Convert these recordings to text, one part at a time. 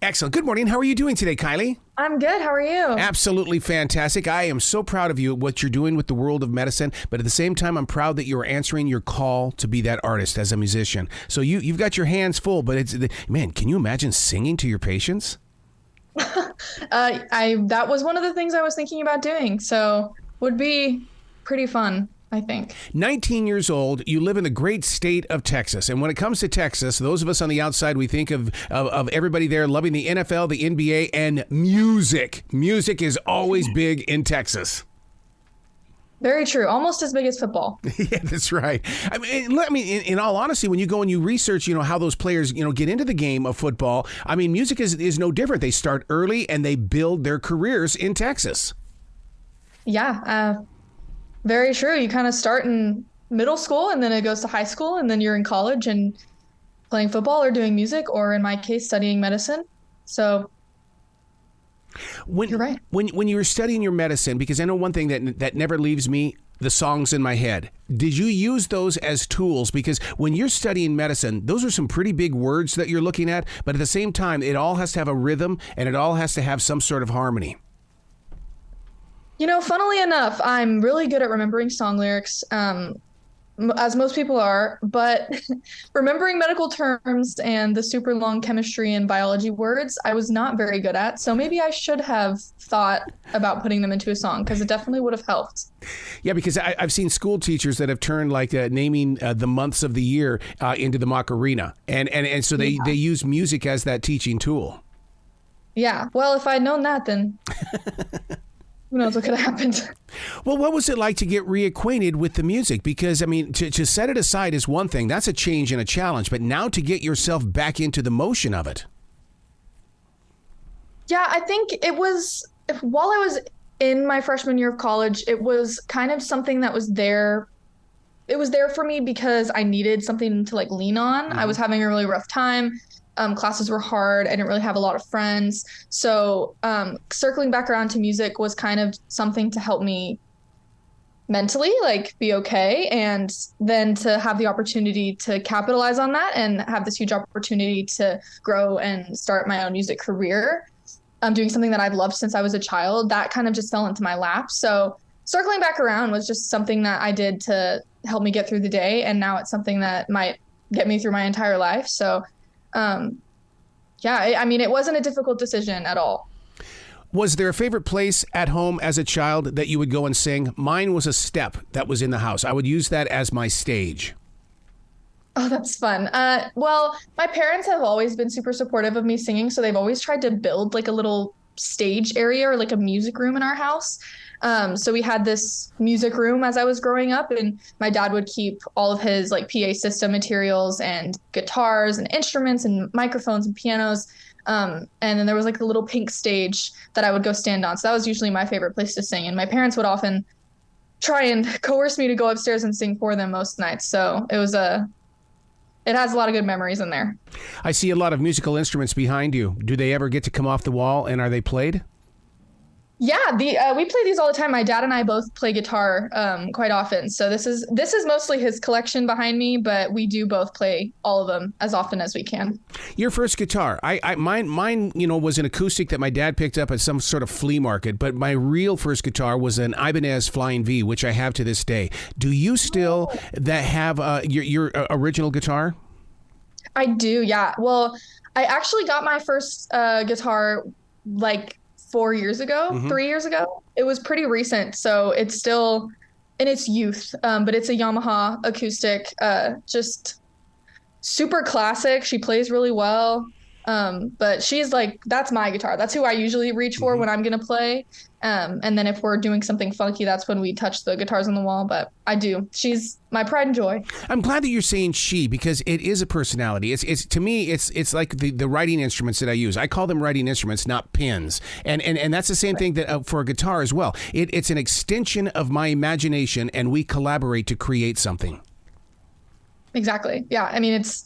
Excellent. Good morning. How are you doing today, Kylee? I'm good. How are you? Absolutely fantastic. I am so proud of you, what you're doing with the world of medicine, but at the same time, I'm proud that you're answering your call to be that artist as a musician. So you've got your hands full, but man, can you imagine singing to your patients? That was one of the things I was thinking about doing, so would be pretty fun, I think. 19 years old, you live in the great state of Texas. And when it comes to Texas, those of us on the outside, we think of everybody there loving the NFL, the NBA, and music. Music is always big in Texas. Very true. Almost as big as football. Yeah, that's right. I mean, in all honesty, when you go and you research, how those players, get into the game of football, I mean, music is no different. They start early and they build their careers in Texas. Yeah, very true. You kind of start in middle school and then it goes to high school and then you're in college and playing football or doing music or in my case, studying medicine. So you're right. When you were studying your medicine, because I know one thing that never leaves me, the songs in my head. Did you use those as tools? Because when you're studying medicine, those are some pretty big words that you're looking at. But at the same time, it all has to have a rhythm and it all has to have some sort of harmony. Funnily enough, I'm really good at remembering song lyrics, as most people are, but remembering medical terms and the super long chemistry and biology words, I was not very good at. So maybe I should have thought about putting them into a song because it definitely would have helped. Yeah, because I've seen school teachers that have turned naming the months of the year into the Macarena. And so they use music as that teaching tool. Yeah. Well, if I'd known that, then... Who knows what could have happened? Well, what was it like to get reacquainted with the music? Because, I mean, to set it aside is one thing. That's a change and a challenge. But now to get yourself back into the motion of it. Yeah, I think it was, while I was in my freshman year of college, it was kind of something that was there. It was there for me because I needed something to lean on. Mm-hmm. I was having a really rough time. Classes were hard. I didn't really have a lot of friends. So circling back around to music was kind of something to help me mentally, be okay. And then to have the opportunity to capitalize on that and have this huge opportunity to grow and start my own music career. Doing something that I've loved since I was a child, that kind of just fell into my lap. So circling back around was just something that I did to help me get through the day. And now it's something that might get me through my entire life. So it wasn't a difficult decision at all. Was there a favorite place at home as a child that you would go and sing? Mine was a step that was in the house. I would use that as my stage. Oh, that's fun. Well, my parents have always been super supportive of me singing, so they've always tried to build a little stage area or a music room in our house. So we had this music room as I was growing up, and my dad would keep all of his PA system materials and guitars and instruments and microphones and pianos. And then there was a little pink stage that I would go stand on. So that was usually my favorite place to sing. And my parents would often try and coerce me to go upstairs and sing for them most nights. So it has a lot of good memories in there. I see a lot of musical instruments behind you. Do they ever get to come off the wall, and are they played? Yeah, we play these all the time. My dad and I both play guitar quite often. So this is mostly his collection behind me, but we do both play all of them as often as we can. Your first guitar, mine, was an acoustic that my dad picked up at some sort of flea market. But my real first guitar was an Ibanez Flying V, which I have to this day. Do you still have your original guitar? I do, yeah. Well, I actually got my first guitar 4 years ago, mm-hmm. 3 years ago. It was pretty recent, so it's still in its youth, but it's a Yamaha acoustic, just super classic. She plays really well, but she's that's my guitar. That's who I usually reach for mm-hmm. when I'm going to play. And then if we're doing something funky, that's when we touch the guitars on the wall. But I do. She's my pride and joy. I'm glad that you're saying she, because it is a personality. It's to me, it's like the writing instruments that I use. I call them writing instruments, not pens. And that's the same thing that for a guitar as well. It's an extension of my imagination, and we collaborate to create something. Exactly. Yeah. I mean, it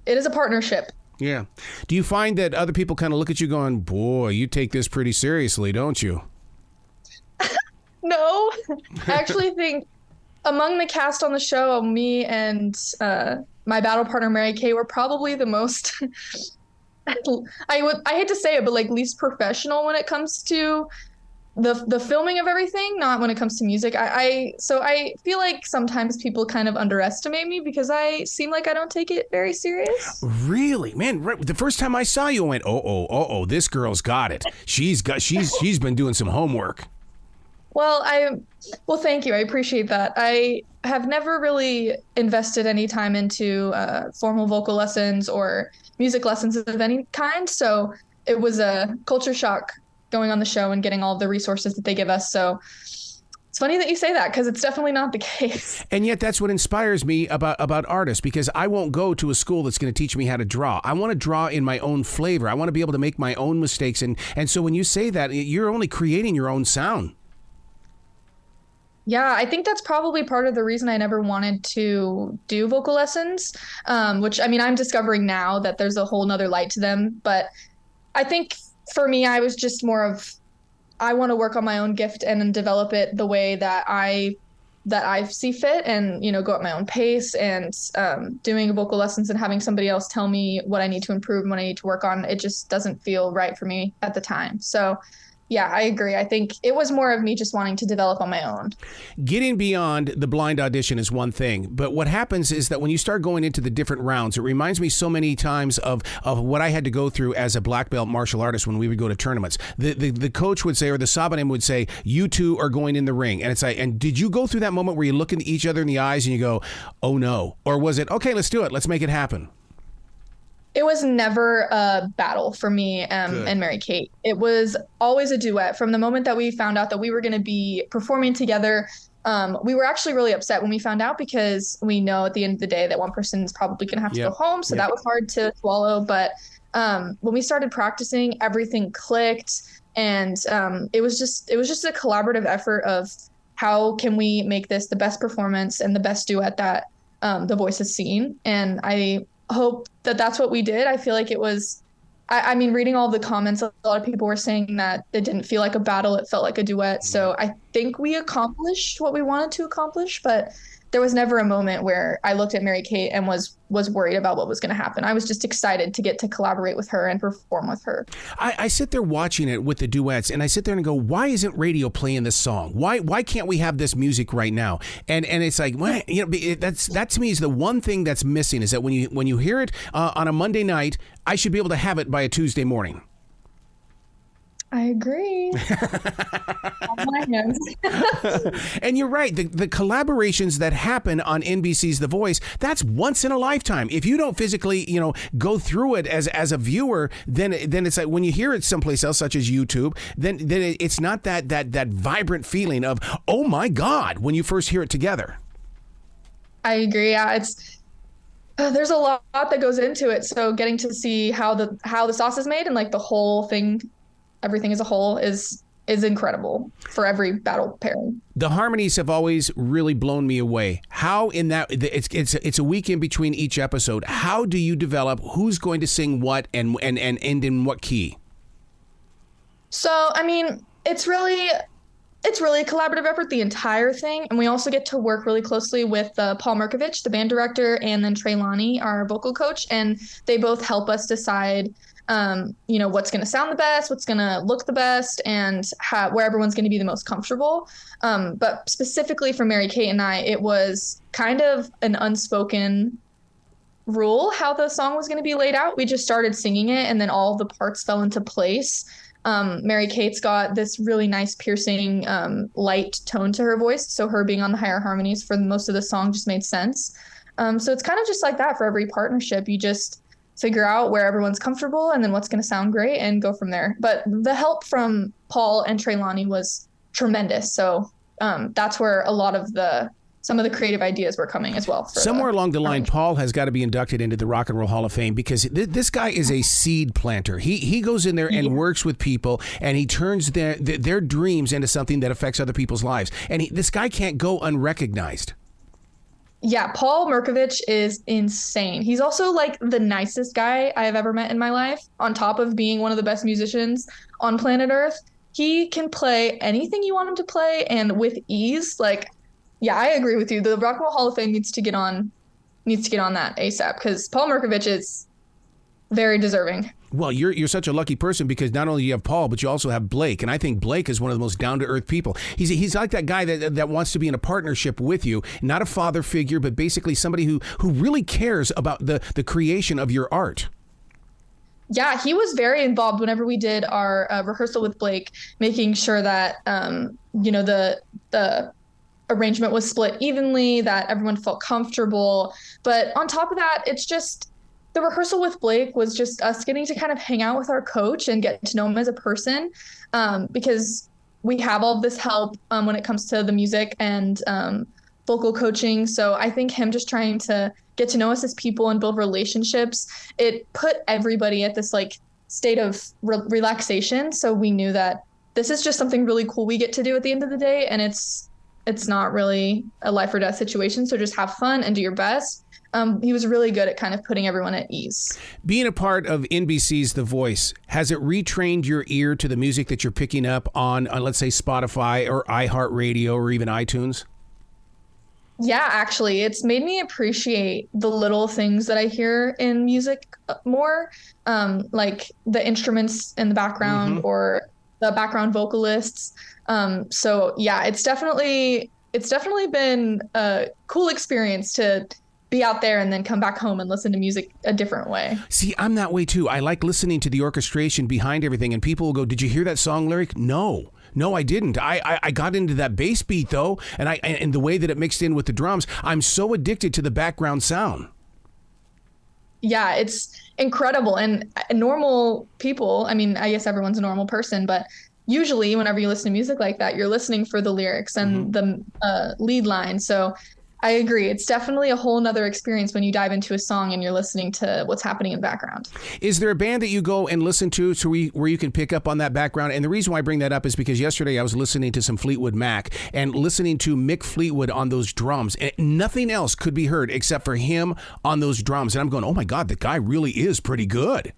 is a partnership. Yeah. Do you find that other people kind of look at you going, boy, you take this pretty seriously, don't you? No, I actually think among the cast on the show, me and my battle partner, Mary Kay, were probably the most I hate to say it, but like least professional when it comes to the filming of everything, not when it comes to music. So I feel like sometimes people kind of underestimate me because I seem like I don't take it very serious. Really, man? Right, the first time I saw you, I went, this girl's got it. She's been doing some homework. Well, thank you. I appreciate that. I have never really invested any time into formal vocal lessons or music lessons of any kind. So it was a culture shock going on the show and getting all of the resources that they give us. So it's funny that you say that because it's definitely not the case. And yet that's what inspires me about artists, because I won't go to a school that's going to teach me how to draw. I want to draw in my own flavor. I want to be able to make my own mistakes. And so when you say that, you're only creating your own sound. Yeah, I think that's probably part of the reason I never wanted to do vocal lessons, which, I mean, I'm discovering now that there's a whole nother light to them. But I think for me, I was just more of, I want to work on my own gift and then develop it the way that I see fit, and, you know, go at my own pace. And doing vocal lessons and having somebody else tell me what I need to improve and what I need to work on, it just doesn't feel right for me at the time. So yeah, I agree. I think it was more of me just wanting to develop on my own. Getting beyond the blind audition is one thing, but what happens is that when you start going into the different rounds, it reminds me so many times of what I had to go through as a black belt martial artist when we would go to tournaments. The coach would say, or the sabanim would say, you two are going in the ring. And it's like, and did you go through that moment where you look into each other in the eyes and you go, oh no? Or was it, okay, let's do it. Let's make it happen? It was never a battle for me and Mary-Kate. It was always a duet. From the moment that we found out that we were going to be performing together, we were actually really upset when we found out, because we know at the end of the day that one person is probably going to have to go home. So that was hard to swallow. But when we started practicing, everything clicked. And it was just a collaborative effort of how can we make this the best performance and the best duet that The Voice has seen. And I hope that that's what we did. I feel like it was, I mean, reading all the comments, a lot of people were saying that it didn't feel like a battle. It felt like a duet. So I think we accomplished what we wanted to accomplish, but there was never a moment where I looked at Mary-Kate and was worried about what was going to happen. I was just excited to get to collaborate with her and perform with her. I sit there watching it with the duets, and I sit there and go, why isn't radio playing this song? Why can't we have this music right now? And it's like, well, you know, that to me is the one thing that's missing, is that when you hear it on a Monday night, I should be able to have it by a Tuesday morning. I agree. On my hands. And you're right. The collaborations that happen on NBC's The Voice, that's once in a lifetime. If you don't physically, you know, go through it as a viewer, then it's like when you hear it someplace else, such as YouTube, then it's not that vibrant feeling of, oh my God, when you first hear it together. I agree. Yeah, there's a lot that goes into it. So getting to see how the sauce is made and like the whole thing, everything as a whole is incredible for every battle pairing. The harmonies have always really blown me away. How in that it's a week in between each episode. How do you develop who's going to sing what and in what key? So, I mean, it's really a collaborative effort, the entire thing. And we also get to work really closely with Paul Merkovich, the band director, and then Treylani, our vocal coach. And they both help us decide you know, what's going to sound the best, what's going to look the best, and where everyone's going to be the most comfortable. But specifically for Mary-Kate and I, it was kind of an unspoken rule how the song was going to be laid out. We just started singing it, and then all the parts fell into place. Mary-Kate's got this really nice piercing light tone to her voice, so her being on the higher harmonies for most of the song just made sense. So it's kind of just like that for every partnership. You just figure out where everyone's comfortable and then what's going to sound great and go from there. But the help from Paul and Treylani was tremendous. So that's where a lot of some of the creative ideas were coming as well. Somewhere along the line, Paul has got to be inducted into the Rock and Roll Hall of Fame, because this guy is a seed planter. He goes in there and works with people, and he turns their dreams into something that affects other people's lives. And this guy can't go unrecognized. Yeah, Paul Merkovich is insane. He's also like the nicest guy I have ever met in my life. On top of being one of the best musicians on planet Earth, he can play anything you want him to play, and with ease. Like, yeah, I agree with you. The Rock and Roll Hall of Fame needs to get on that ASAP, because Paul Merkovich is very deserving. Well, you're such a lucky person because not only do you have Paul, but you also have Blake. And I think Blake is one of the most down-to-earth people. He's like that guy that wants to be in a partnership with you, not a father figure, but basically somebody who really cares about the creation of your art. Yeah, he was very involved whenever we did our rehearsal with Blake, making sure that, the arrangement was split evenly, that everyone felt comfortable. But on top of that, it's just the rehearsal with Blake was just us getting to kind of hang out with our coach and get to know him as a person, because we have all of this help when it comes to the music and vocal coaching. So I think him just trying to get to know us as people and build relationships, it put everybody at this like state of relaxation. So we knew that this is just something really cool we get to do at the end of the day. And it's not really a life or death situation. So just have fun and do your best. He was really good at kind of putting everyone at ease. Being a part of NBC's The Voice, has it retrained your ear to the music that you're picking up on let's say, Spotify or iHeartRadio or even iTunes? Yeah, actually, it's made me appreciate the little things that I hear in music more, like the instruments in the background or the background vocalists. So yeah, it's definitely been a cool experience to be out there and then come back home and listen to music a different way. See, I'm that way too. I like listening to the orchestration behind everything, and people will go, "Did you hear that song lyric?" No, I didn't. I got into that bass beat though, and the way that it mixed in with the drums. I'm so addicted to the background sound. Yeah, it's incredible. And normal people, I mean, I guess everyone's a normal person, but usually whenever you listen to music like that, you're listening for the lyrics and the lead line. So I agree. It's definitely a whole nother experience when you dive into a song and you're listening to what's happening in the background. Is there a band that you go and listen to where you can pick up on that background? And the reason why I bring that up is because yesterday I was listening to some Fleetwood Mac and listening to Mick Fleetwood on those drums. And nothing else could be heard except for him on those drums. And I'm going, oh my God, the guy really is pretty good.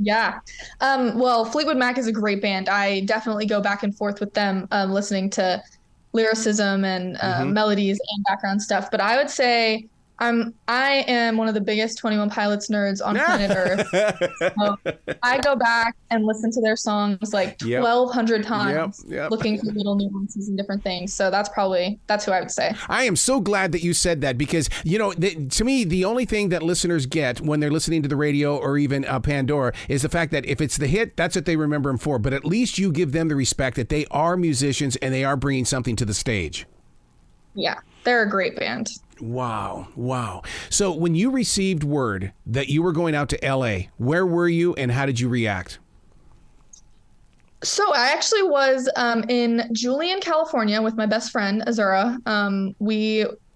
Yeah. Well, Fleetwood Mac is a great band. I definitely go back and forth with them, listening to lyricism and melodies and background stuff. But I would say I am one of the biggest 21 Pilots nerds on planet Earth. So I go back and listen to their songs like 1,200 times, looking for little nuances and different things. So that's who I would say. I am so glad that you said that because, to me, the only thing that listeners get when they're listening to the radio or even Pandora is the fact that if it's the hit, that's what they remember them for. But at least you give them the respect that they are musicians and they are bringing something to the stage. Yeah, they're a great band. Wow. So when you received word that you were going out to LA, where were you and how did you react? So I actually was in Julian, California with my best friend, Azura.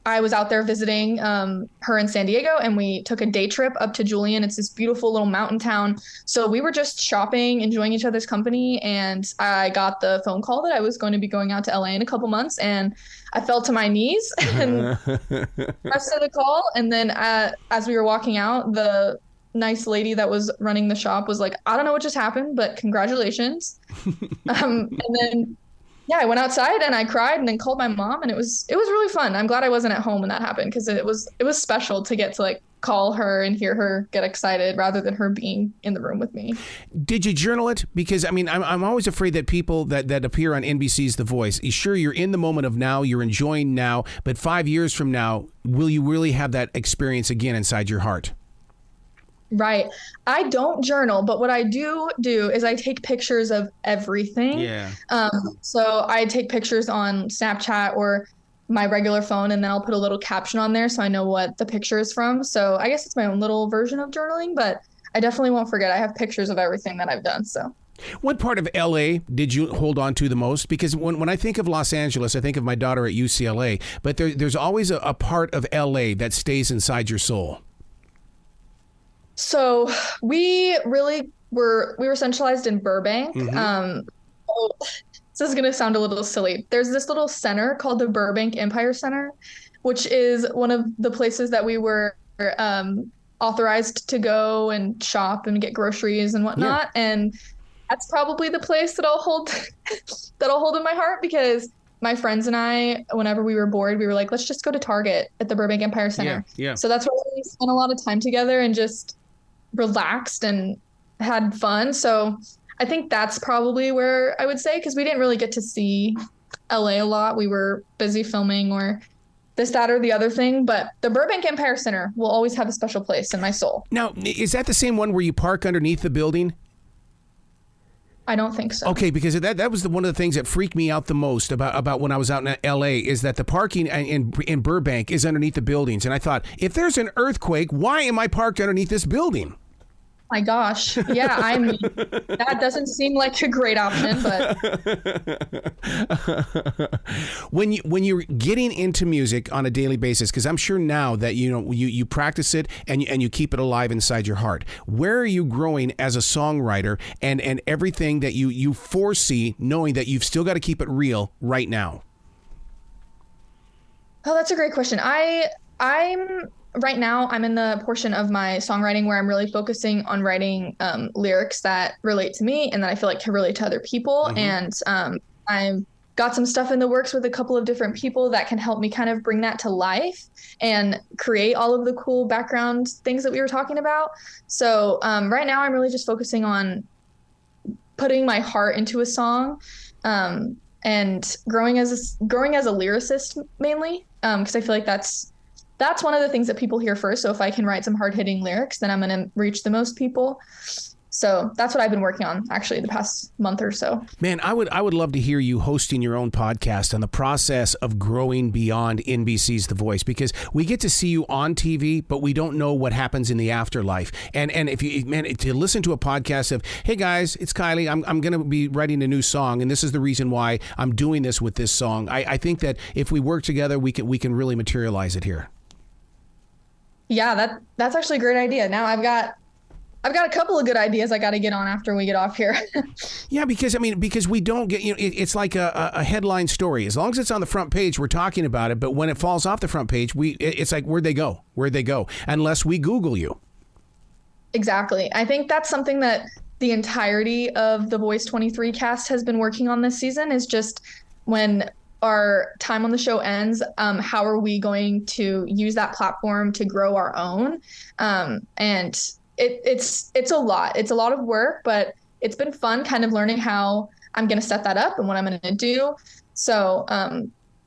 I was out there visiting her in San Diego, and we took a day trip up to Julian. It's this beautiful little mountain town. So we were just shopping, enjoying each other's company, and I got the phone call that I was going to be going out to LA in a couple months, and I fell to my knees and rest of the call. And then as we were walking out, the nice lady that was running the shop was like, "I don't know what just happened, but congratulations." And then I went outside and I cried and then called my mom, and it was really fun. I'm glad I wasn't at home when that happened because it was special to get to like call her and hear her get excited rather than her being in the room with me. Did you journal it? Because I mean, I'm always afraid that people that appear on NBC's The Voice, sure, you're in the moment of now, you're enjoying now, but 5 years from now, will you really have that experience again inside your heart? Right. I don't journal, but what I do is I take pictures of everything. Yeah. So I take pictures on Snapchat or my regular phone, and then I'll put a little caption on there so I know what the picture is from. So I guess it's my own little version of journaling, but I definitely won't forget. I have pictures of everything that I've done. So. What part of LA did you hold on to the most? Because when I think of Los Angeles, I think of my daughter at UCLA, but there's always a part of LA that stays inside your soul. So we were centralized in Burbank. This is going to sound a little silly. There's this little center called the Burbank Empire Center, which is one of the places that we were authorized to go and shop and get groceries and whatnot. Yeah. And that's probably the place that I'll hold in my heart, because my friends and I, whenever we were bored, we were like, let's just go to Target at the Burbank Empire Center. Yeah. So that's where we spent a lot of time together and just relaxed and had fun. So I think that's probably where I would say, because we didn't really get to see LA a lot. We were busy filming or this, that, or the other thing. But the Burbank Empire Center will always have a special place in my soul. Now, is that the same one where you park underneath the building? I don't think so. Okay, because that was one of the things that freaked me out the most about when I was out in L.A. is that the parking in Burbank is underneath the buildings. And I thought, if there's an earthquake, why am I parked underneath this building? My gosh. Yeah, I mean, that doesn't seem like a great option, but when you're getting into music on a daily basis, because I'm sure now that you practice it and you keep it alive inside your heart, where are you growing as a songwriter and everything that you foresee, knowing that you've still got to keep it real right now? Oh, that's a great question. I'm right now, I'm in the portion of my songwriting where I'm really focusing on writing lyrics that relate to me and that I feel like can relate to other people. Mm-hmm. And I've got some stuff in the works with a couple of different people that can help me kind of bring that to life and create all of the cool background things that we were talking about. So right now, I'm really just focusing on putting my heart into a song and growing as a lyricist mainly, because I feel like that's one of the things that people hear first. So if I can write some hard-hitting lyrics, then I'm going to reach the most people. So that's what I've been working on actually the past month or so. Man, I would love to hear you hosting your own podcast on the process of growing beyond NBC's The Voice, because we get to see you on TV, but we don't know what happens in the afterlife. And if you, man, to listen to a podcast of, hey guys, it's Kylee, I'm going to be writing a new song, and this is the reason why I'm doing this with this song. I think that if we work together, we can really materialize it here. Yeah, that's actually a great idea. Now I've got a couple of good ideas I got to get on after we get off here. Yeah, because we don't get, it's like a headline story. As long as it's on the front page, we're talking about it. But when it falls off the front page, it's like, where'd they go? Unless we Google you. Exactly. I think that's something that the entirety of the Voice 23 cast has been working on this season, is just when our time on the show ends, how are we going to use that platform to grow our own? And it's a lot. It's a lot of work, but it's been fun kind of learning how I'm going to set that up and what I'm going to do. So,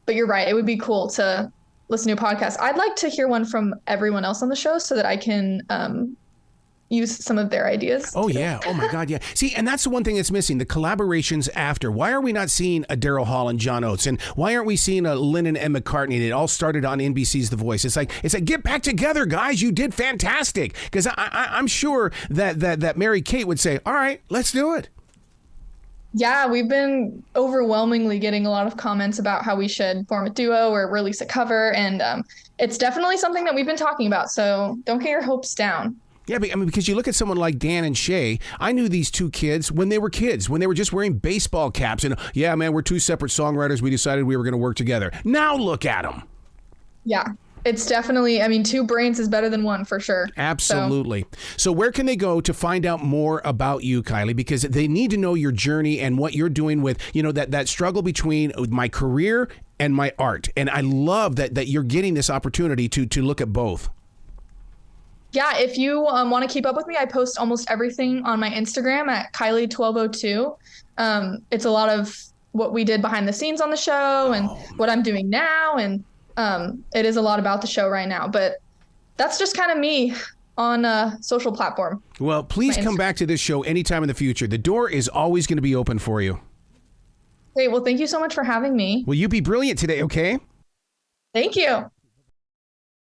but you're right. It would be cool to listen to a podcast. I'd like to hear one from everyone else on the show so that I can use some of their ideas. Oh, yeah. Oh, my God. Yeah. See, and that's the one thing that's missing, the collaborations after. Why are we not seeing a Daryl Hall and John Oates? And why aren't we seeing a Lennon and McCartney? It all started on NBC's The Voice. It's like, get back together, guys. You did fantastic. Because I'm sure that Mary Kate would say, all right, let's do it. Yeah, we've been overwhelmingly getting a lot of comments about how we should form a duo or release a cover. And it's definitely something that we've been talking about. So don't get your hopes down. Yeah, because you look at someone like Dan and Shay. I knew these two kids when they were just wearing baseball caps. And yeah, man, we're two separate songwriters. We decided we were going to work together. Now look at them. Yeah, it's definitely, two brains is better than one for sure. Absolutely. So where can they go to find out more about you, Kylee? Because they need to know your journey and what you're doing with, that struggle between my career and my art. And I love that you're getting this opportunity to look at both. Yeah, if you want to keep up with me, I post almost everything on my Instagram at Kylee1202. It's a lot of what we did behind the scenes on the show and what I'm doing now. And it is a lot about the show right now. But that's just kind of me on a social platform. Well, please come back to this show anytime in the future. The door is always going to be open for you. Great. Well, thank you so much for having me. Will you be brilliant today, okay? Thank you.